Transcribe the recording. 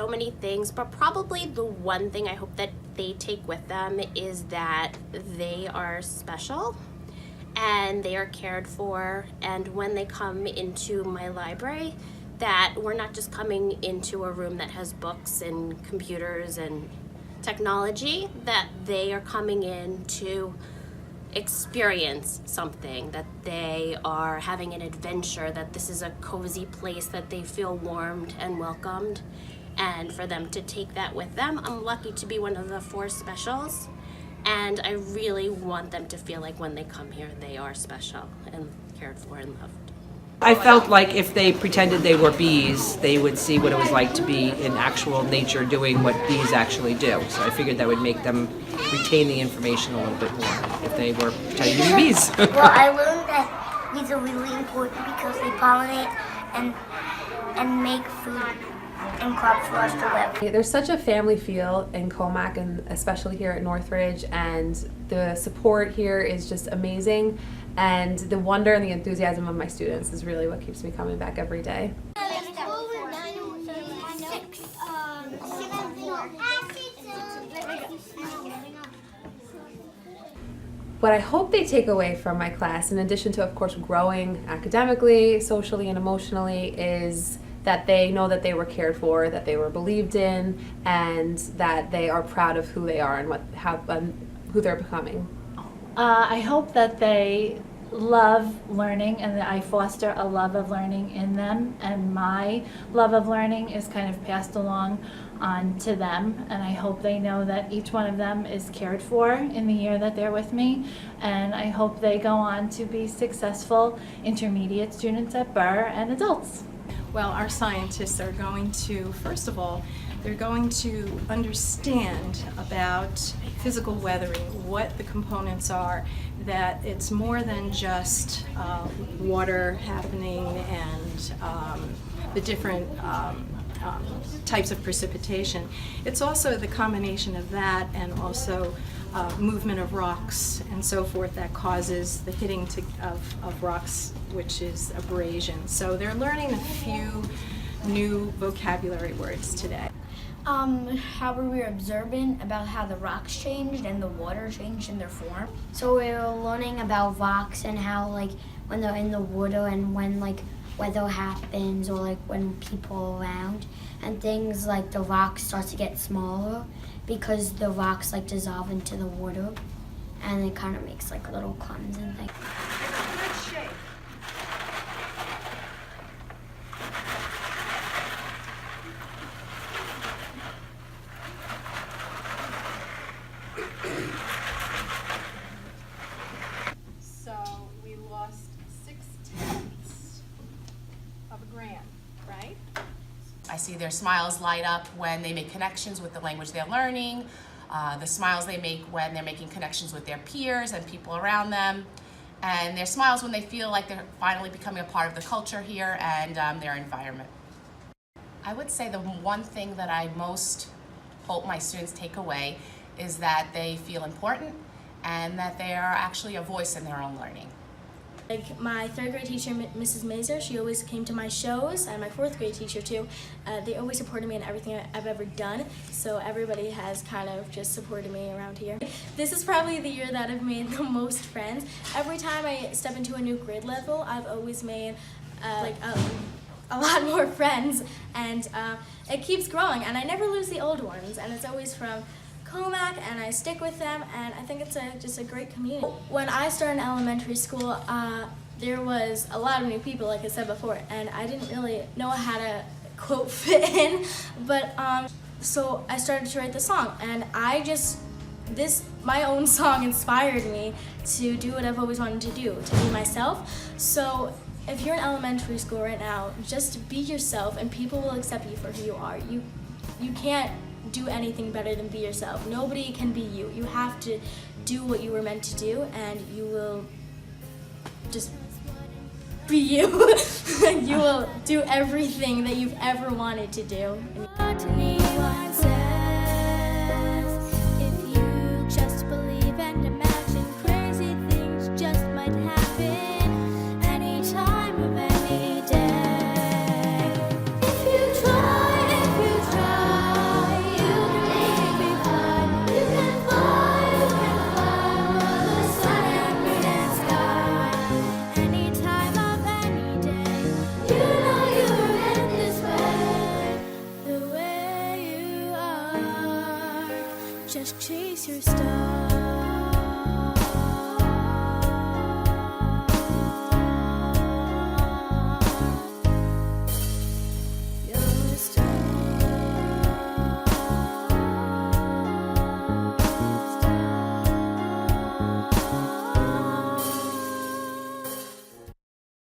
so many things, but probably the one thing I hope that they take with them is that they are special and they are cared for, and when they come into my library, that we're not just coming into a room that has books and computers and technology, that they are coming in to experience something, that they are having an adventure, that this is a cozy place, that they feel warmed and welcomed, and for them to take that with them. I'm lucky to be one of the 4 specials, and I really want them to feel like when they come here they are special and cared for and loved. I felt like if they pretended they were bees, they would see what it was like to be in actual nature doing what bees actually do. So I figured that would make them retain the information a little bit more if they were pretending to be bees. Well, I learned that bees are really important because they pollinate and make food and crops for us to live. There's such a family feel in Commack, and especially here at Northridge, and the support here is just amazing, and the wonder and the enthusiasm of my students is really what keeps me coming back every day. What I hope they take away from my class, in addition to, of course, growing academically, socially, and emotionally, is that they know that they were cared for, that they were believed in, and that they are proud of who they are and who they're becoming. I hope that they love learning and that I foster a love of learning in them, and my love of learning is kind of passed along on to them, and I hope they know that each one of them is cared for in the year that they're with me, and I hope they go on to be successful intermediate students at Burr and adults. Well, our scientists are going to, first of all, they're going to understand about physical weathering, what the components are, that it's more than just water happening and the different types of precipitation. It's also the combination of that and also movement of rocks and so forth that causes the hitting of rocks, which is abrasion. So they're learning a few new vocabulary words today. How we were observant about how the rocks changed and the water changed in their form. So we were learning about rocks and how, like, when they're in the water and when, like, weather happens or, like, when people are around, and things like the rocks start to get smaller because the rocks, like, dissolve into the water, and it kind of makes, like, little crumbs and things. So we lost 6/10 of a gram, right? I see their smiles light up when they make connections with the language they're learning, the smiles they make when they're making connections with their peers and people around them, and their smiles when they feel like they're finally becoming a part of the culture here and their environment. I would say the one thing that I most hope my students take away is that they feel important and that they are actually a voice in their own learning. Like my 3rd grade teacher, Mrs. Mazer, she always came to my shows, and my 4th grade teacher too. They always supported me in everything I've ever done, so everybody has kind of just supported me around here. This is probably the year that I've made the most friends. Every time I step into a new grade level, I've always made a lot more friends, and it keeps growing, and I never lose the old ones, and it's always from Commack, and I stick with them, and I think it's just a great community. When I started in elementary school, there was a lot of new people, like I said before, and I didn't really know how to, quote, fit in, but so I started to write the song, and my own song inspired me to do what I've always wanted to do, to be myself. So if you're in elementary school right now, just be yourself, and people will accept you for who you are. You can't do anything better than be yourself. Nobody can be you. You have to do what you were meant to do, and you will just be you. You will do everything that you've ever wanted to do. If you try, just chase your stars.